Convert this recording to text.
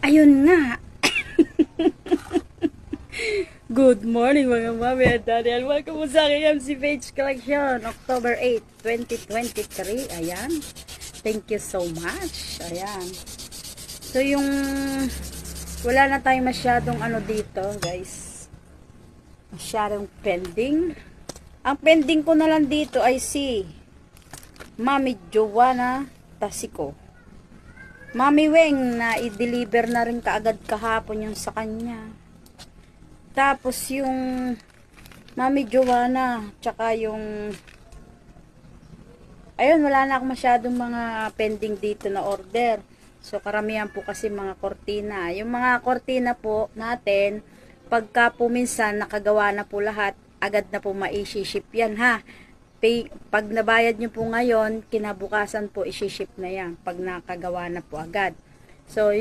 Ayun nga. Good morning mga mami at daddy. And welcome po sa aking MC Page Collection. October 8, 2023. Ayan. Thank you so much. Ayan. So yung wala na tayong masyadong dito guys. Masyadong pending. Ang pending ko na lang dito ay si Mami Joanna Tasico. Mami Weng na i-deliver na rin kaagad kahapon yung sa kanya. Tapos yung Mami Joanna, tsaka yung ayun, wala na ako masyadong mga pending dito na order. So karamihan po kasi mga kortina. Yung mga kortina po natin, pagka po minsan nakagawa na po lahat, agad na po ma-ship yan ha. Pag nabayad nyo po ngayon, kinabukasan po i-ship na yan pag nakagawa na po agad. So